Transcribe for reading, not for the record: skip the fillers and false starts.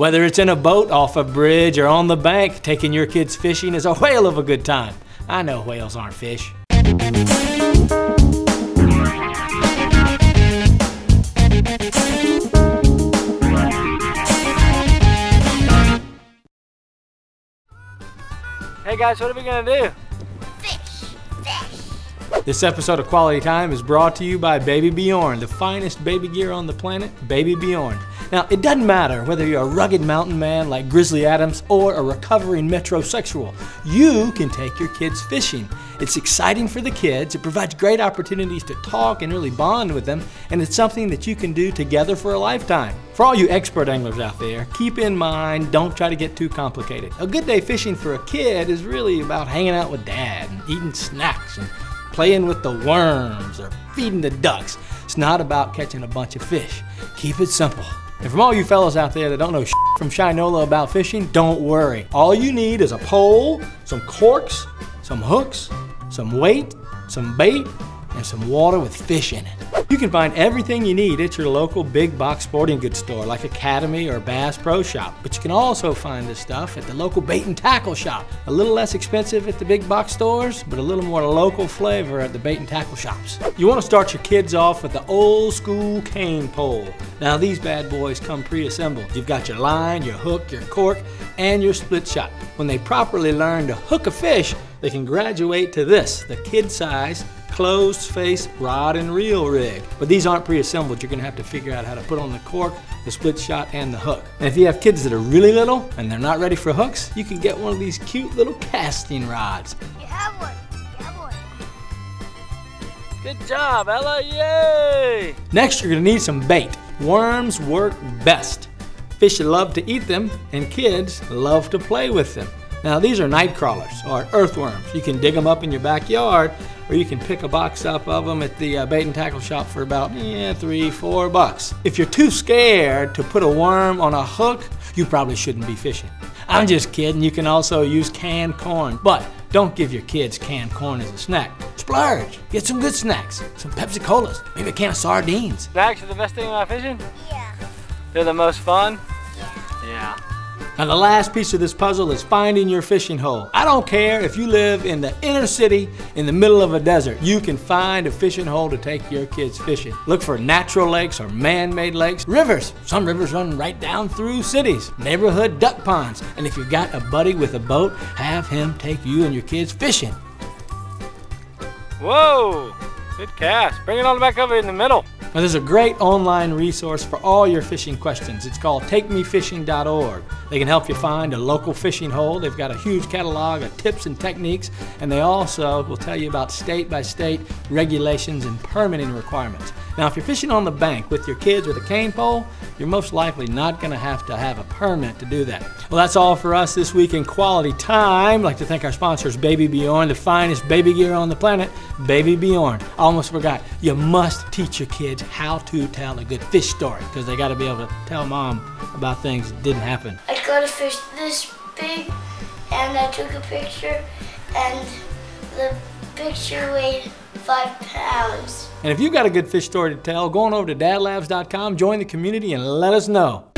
Whether it's in a boat, off a bridge, or on the bank, taking your kids fishing is a whale of a good time. I know whales aren't fish. Hey guys, what are we gonna do? This episode of Quality Time is brought to you by Baby Bjorn, the finest baby gear on the planet, Baby Bjorn. Now, it doesn't matter whether you're a rugged mountain man like Grizzly Adams or a recovering metrosexual. You can take your kids fishing. It's exciting for the kids, it provides great opportunities to talk and really bond with them, and it's something that you can do together for a lifetime. For all you expert anglers out there, keep in mind, don't try to get too complicated. A good day fishing for a kid is really about hanging out with dad and eating snacks and playing with the worms or feeding the ducks. It's not about catching a bunch of fish. Keep it simple. And from all you fellas out there that don't know from Shinola about fishing, don't worry. All you need is a pole, some corks, some hooks, some weight, some bait, and some water with fish in it. You can find everything you need at your local big box sporting goods store like Academy or Bass Pro Shop. But you can also find this stuff at the local bait and tackle shop. A little less expensive at the big box stores, but a little more local flavor at the bait and tackle shops. You want to start your kids off with the old school cane pole. Now these bad boys come pre-assembled. You've got your line, your hook, your cork, and your split shot. When they properly learn to hook a fish, they can graduate to this, the kid-size closed face rod and reel rig. But these aren't pre-assembled. You're gonna have to figure out how to put on the cork, the split shot, and the hook. And if you have kids that are really little and they're not ready for hooks, you can get one of these cute little casting rods. You have one. You have one. Good job, Ella, yay! Next, you're gonna need some bait. Worms work best. Fish love to eat them, and kids love to play with them. Now these are night crawlers, or earthworms. You can dig them up in your backyard, or you can pick a box up of them at the bait and tackle shop for about $3-4 bucks. If you're too scared to put a worm on a hook, you probably shouldn't be fishing. I'm just kidding, you can also use canned corn, but don't give your kids canned corn as a snack. Splurge, get some good snacks, some Pepsi Colas, maybe a can of sardines. Snacks are the best thing about fishing? Yeah. They're the most fun? Yeah. Now the last piece of this puzzle is finding your fishing hole. I don't care if you live in the inner city, in the middle of a desert, you can find a fishing hole to take your kids fishing. Look for natural lakes or man-made lakes. Rivers, some rivers run right down through cities. Neighborhood duck ponds. And if you've got a buddy with a boat, have him take you and your kids fishing. Whoa, good cast. Bring it on back over in the middle. Now there's a great online resource for all your fishing questions. It's called takemefishing.org. They can help you find a local fishing hole. They've got a huge catalog of tips and techniques, and they also will tell you about state-by-state regulations and permitting requirements. Now if you're fishing on the bank with your kids with a cane pole, you're most likely not going to have a permit to do that. Well, that's all for us this week in Quality Time. I'd like to thank our sponsors, Baby Bjorn, the finest baby gear on the planet, Baby Bjorn. I almost forgot, you must teach your kids how to tell a good fish story, because they got to be able to tell mom about things that didn't happen. I caught a fish this big, and I took a picture, and the picture weighed 5 pounds. And if you've got a good fish story to tell, go on over to DadLabs.com, join the community, and let us know.